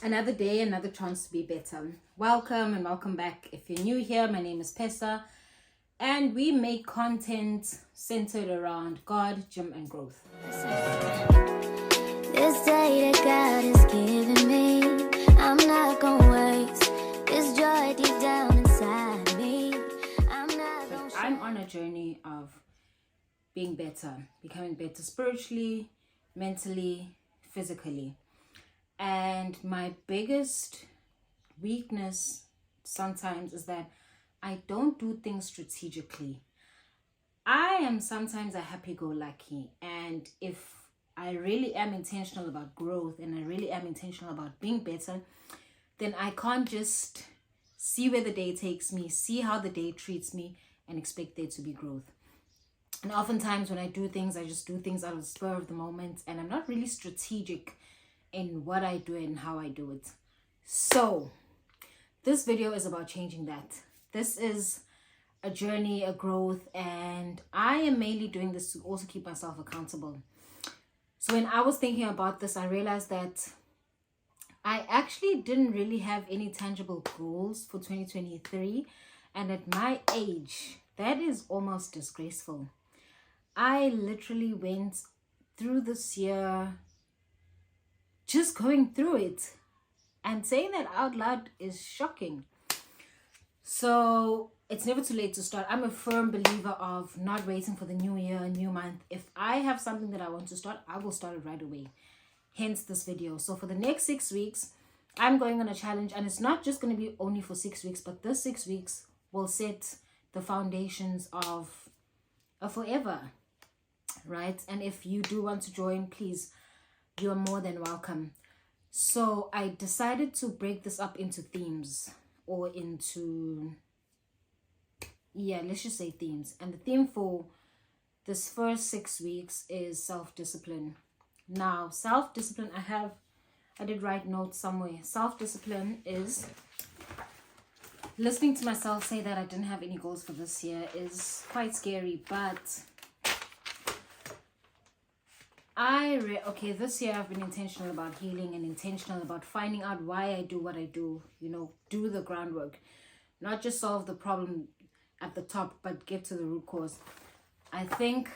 Another day, another chance to be better. Welcome and welcome back. If you're new here, my name is Pesa, and we make content centered around God, gym, and growth. This day that God has given me, I'm not gonna waste this joy deep down inside me. I'm on a journey of being better, becoming better spiritually, mentally, physically. And my biggest weakness sometimes is that I don't do things strategically. I am sometimes a happy-go-lucky, and if I really am intentional about growth and I really am intentional about being better, then I can't just see where the day takes me, see how the day treats me, and expect there to be growth. And oftentimes when I do things, I just do things out of the spur of the moment, and I'm not really strategic in what I do and how I do it. So this video is about changing that. This is a journey, a growth, and I am mainly doing this to also keep myself accountable. So when I was thinking about this, I realized that I actually didn't really have any tangible goals for 2023, and at my age, that is almost disgraceful. I literally went through this year just going through it, and saying that out loud is shocking. So it's never too late to start. I'm a firm believer of not waiting for the new year, new month. If I have something that I want to start, I will start it right away. Hence this video. So for the next 6 weeks, I'm going on a challenge, and it's not just going to be only for 6 weeks, but this 6 weeks will set the foundations of a forever, right? And if you do want to join, please, you're more than welcome. So I decided to break this up into themes, or into, let's just say themes. And the theme for this first 6 weeks is self-discipline. Now, self-discipline, I did write notes somewhere. Self-discipline is listening to myself say that I didn't have any goals for this year is quite scary, but this year I've been intentional about healing and intentional about finding out why I do what I do, do the groundwork, not just solve the problem at the top, but get to the root cause. I think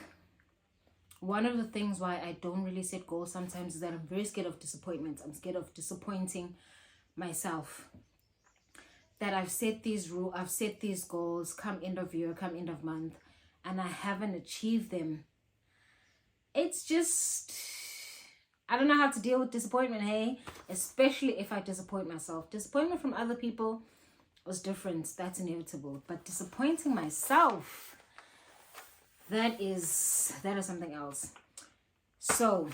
one of the things why I don't really set goals sometimes is that I'm very scared of disappointment. I'm scared of disappointing myself. That I've set these goals come end of year, come end of month, and I haven't achieved them. It's just, I don't know how to deal with disappointment, hey? Especially if I disappoint myself. Disappointment from other people was different. That's inevitable. But disappointing myself, that is something else. So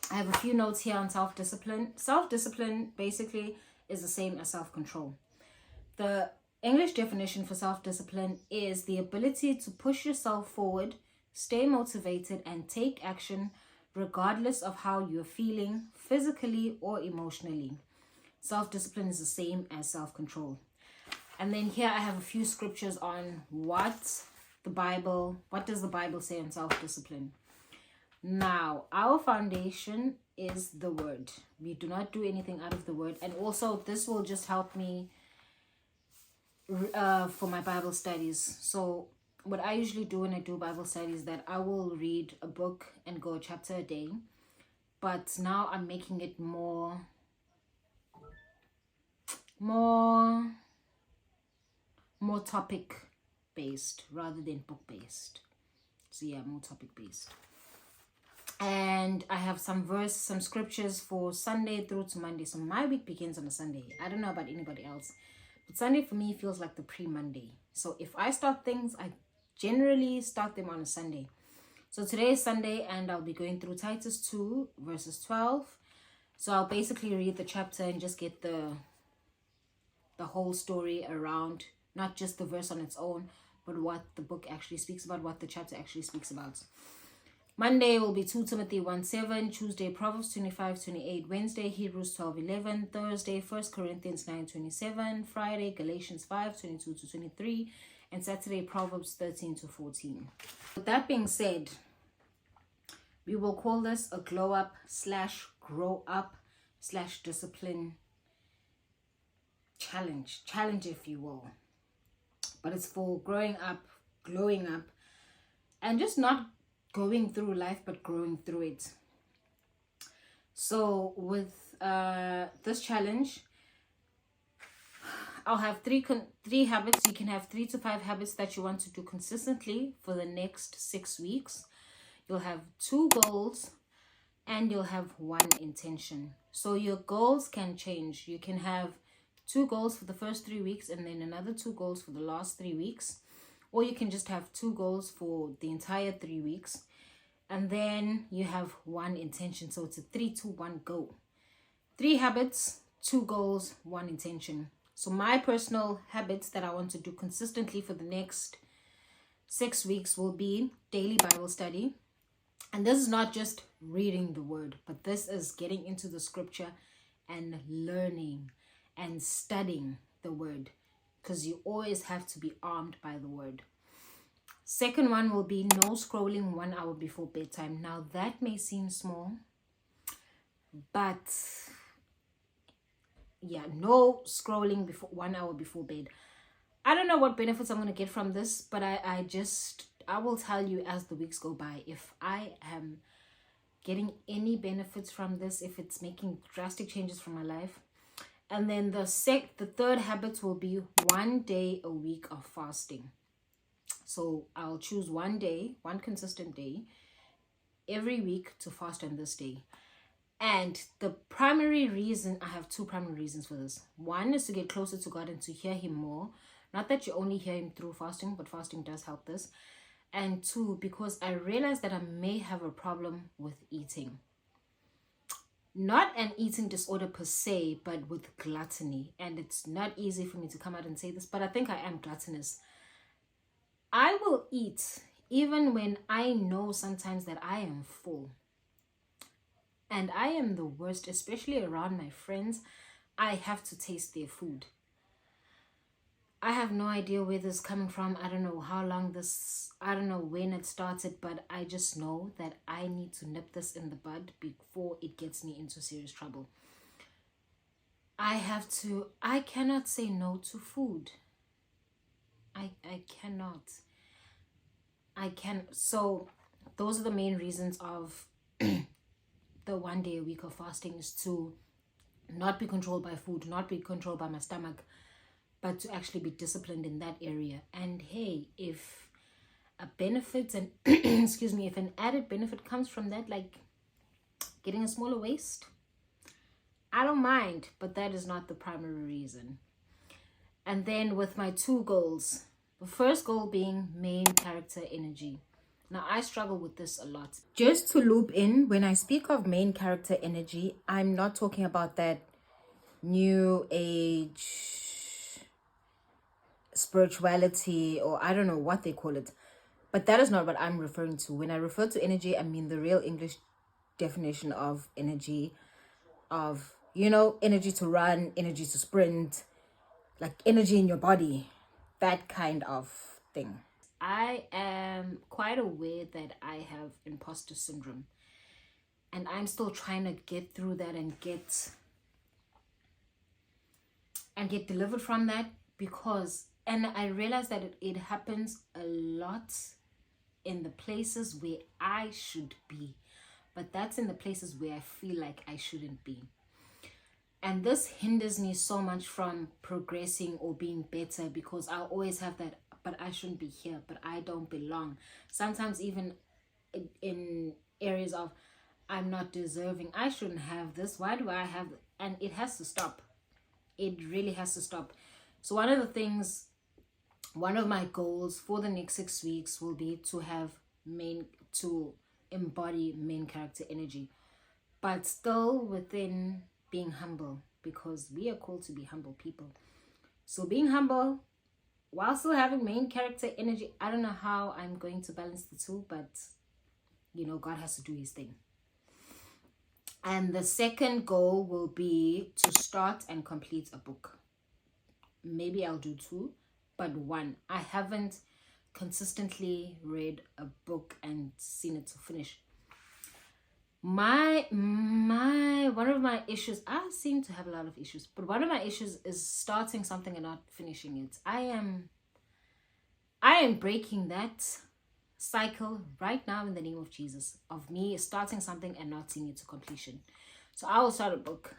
I have a few notes here on self-discipline. Self-discipline basically is the same as self-control. The English definition for self-discipline is the ability to push yourself forward, stay motivated, and take action regardless of how you're feeling physically or emotionally. Self-discipline is the same as self-control. And then here I have a few scriptures on what does the Bible say on self-discipline. Now, our foundation is the word. We do not do anything out of the word. And also this will just help me for my Bible studies. So what I usually do when I do Bible studies is that I will read a book and go a chapter a day. But now I'm making it more topic based rather than book based. So yeah, more topic based. And I have some scriptures for Sunday through to Monday. So my week begins on a Sunday. I don't know about anybody else, but Sunday for me feels like the pre-Monday. So if I start things, I generally start them on a Sunday. So today is Sunday, and I'll be going through Titus 2 verses 12. So I'll basically read the chapter and just get the whole story around, not just the verse on its own, but what the book actually speaks about, what the chapter actually speaks about. Monday will be 2 Timothy 1:7, Tuesday Proverbs 25:28, Wednesday Hebrews 12:11, Thursday 1 Corinthians 9:27, Friday Galatians 5:22-23, and Saturday Proverbs 13-14. With that being said, we will call this a glow up / grow up slash discipline challenge, if you will. But it's for growing up, glowing up, and just not going through life, but growing through it. So with this challenge, I'll have three habits. You can have 3 to 5 habits that you want to do consistently for the next 6 weeks. You'll have 2 goals and you'll have 1 intention. So your goals can change. You can have 2 goals for the first 3 weeks and then another 2 goals for the last 3 weeks. Or you can just have 2 goals for the entire 3 weeks. And then you have 1 intention. So it's a 3, 2, 1 go. 3 habits, 2 goals, 1 intention. So my personal habits that I want to do consistently for the next 6 weeks will be daily Bible study. And this is not just reading the word, but this is getting into the scripture and learning and studying the word, because you always have to be armed by the word. Second one will be no scrolling 1 hour before bedtime. Now that may seem small, but yeah, no scrolling before 1 hour before bed. I don't know what benefits I'm going to get from this, but I will tell you as the weeks go by if I am getting any benefits from this, if it's making drastic changes from my life. And then the third habit will be 1 day a week of fasting. So I'll choose 1 day, 1 consistent day every week to fast on this day. And the primary reason, I have 2 primary reasons for this. 1 is to get closer to God and to hear him more. Not that you only hear him through fasting, but fasting does help this. And 2, because I realized that I may have a problem with eating. Not an eating disorder per se, but with gluttony. And it's not easy for me to come out and say this, but I think I am gluttonous. I will eat even when I know sometimes that I am full. And I am the worst, especially around my friends. I have to taste their food. I have no idea where this is coming from. I don't know how long I don't know when it started, but I just know that I need to nip this in the bud before it gets me into serious trouble. I cannot say no to food. I cannot. So those are the main reasons of the 1 day a week of fasting, is to not be controlled by food, not be controlled by my stomach, but to actually be disciplined in that area. And hey, if a benefit and excuse me, if an added benefit comes from that, like getting a smaller waist, I don't mind, but that is not the primary reason. And then with my 2 goals, the first goal being main character energy. Now, I struggle with this a lot. Just to loop in, when I speak of main character energy, I'm not talking about that new age spirituality, or I don't know what they call it. But that is not what I'm referring to. When I refer to energy, I mean the real English definition of energy, of, energy to run, energy to sprint, like energy in your body, that kind of thing. I am quite aware that I have imposter syndrome, and I'm still trying to get through that and get delivered from that, and I realize that it happens a lot in the places where I should be, but that's in the places where I feel like I shouldn't be. And this hinders me so much from progressing or being better, because I'll always have that, but I shouldn't be here, but I don't belong. Sometimes even in areas of, I'm not deserving, I shouldn't have this, why do I have it? And it has to stop. It really has to stop. So one of my goals for the next 6 weeks will be to embody main character energy, but still within being humble, because we are called to be humble people. So being humble while still having main character energy, I don't know how I'm going to balance the 2, but God has to do his thing. And the second goal will be to start and complete a book. Maybe I'll do 2, but 1. I haven't consistently read a book and seen it to finish. one of my issues, I seem to have a lot of issues, but one of my issues is starting something and not finishing it. I am breaking that cycle right now in the name of Jesus, of me starting something and not seeing it to completion. So I will start a book,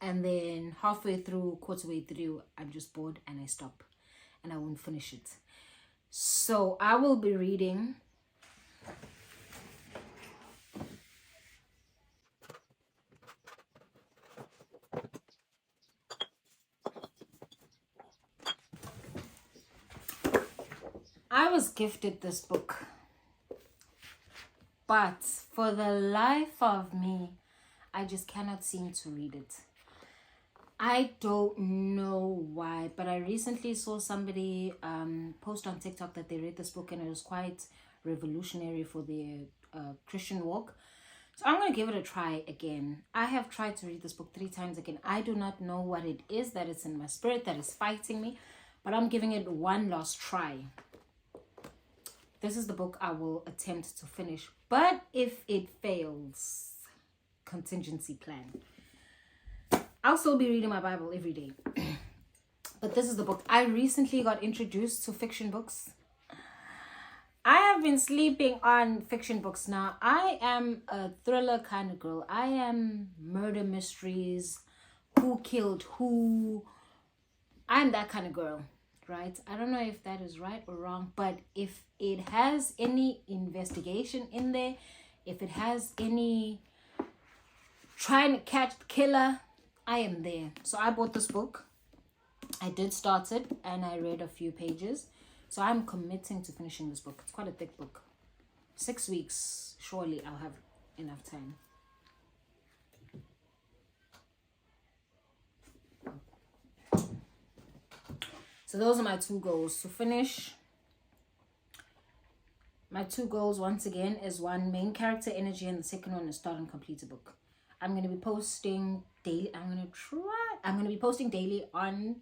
and then halfway through, quarter way through, I'm just bored and I stop and I won't finish it. So I will be reading I was gifted this book, but for the life of me, I just cannot seem to read it. I don't know why, but I recently saw somebody post on TikTok that they read this book and it was quite revolutionary for their Christian walk. So I'm going to give it a try again. I have tried to read this book 3 times again. I do not know what it is that it's in my spirit that is fighting me, but I'm giving it one last try. This is the book I will attempt to finish, but if it fails, contingency plan. I'll still be reading my Bible every day. But this is the book. I recently got introduced to fiction books. I have been sleeping on fiction books now. I am a thriller kind of girl. I am murder mysteries, who killed who. I'm that kind of girl, right? I don't know if that is right or wrong, but if it has any investigation in there, if it has any trying to catch the killer, I am there. So I bought this book. I did start it and I read a few pages. So I'm committing to finishing this book. It's quite a thick book. 6 weeks, surely I'll have enough time. So those are my 2 goals. To finish, my 2 goals once again is 1, main character energy, and the second one is start and complete a book. I'm going to be posting daily. I'm going to be posting daily on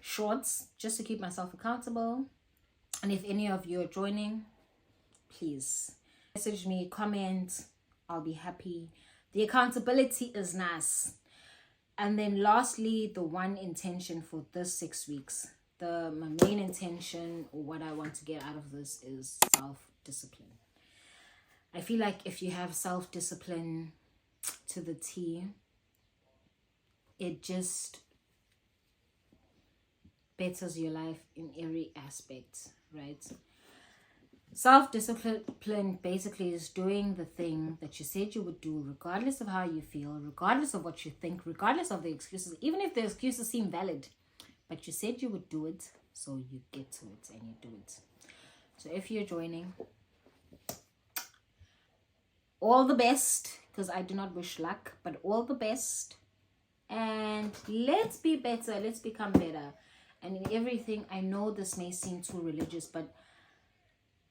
Shorts just to keep myself accountable. And if any of you are joining, please message me, comment. I'll be happy. The accountability is nice. And then lastly, the one intention for this 6 weeks. My main intention, or what I want to get out of this, is self-discipline. I feel like if you have self-discipline to the T, it just betters your life in every aspect, right? Self-discipline basically is doing the thing that you said you would do, regardless of how you feel, regardless of what you think, regardless of the excuses, even if the excuses seem valid, but you said you would do it, so you get to it and you do it. So if you're joining, all the best, because I do not wish luck, but all the best, and let's be better, let's become better. And in everything, I know this may seem too religious, but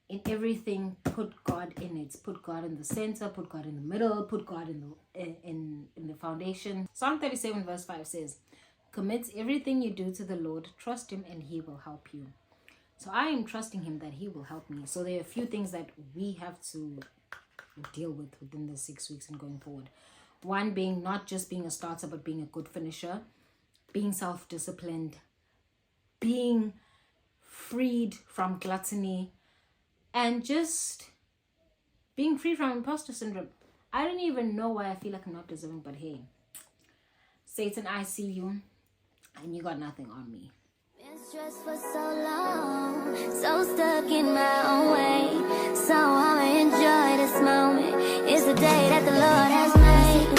in everything, put God in it. Put God in the center, put God in the middle, put God in the foundation. Psalm 37 verse 5 says, commit everything you do to the Lord, trust him and he will help you. So I am trusting him that he will help me. So there are a few things that we have to deal with within the 6 weeks and going forward. One being not just being a starter, but being a good finisher, being self-disciplined, being freed from gluttony, and just being free from imposter syndrome. I don't even know why I feel like I'm not deserving, but hey, Satan, I see you, and you got nothing on me. Been stressed for so long, so stuck in my own way. So I'ma enjoy this moment. It's the day that the Lord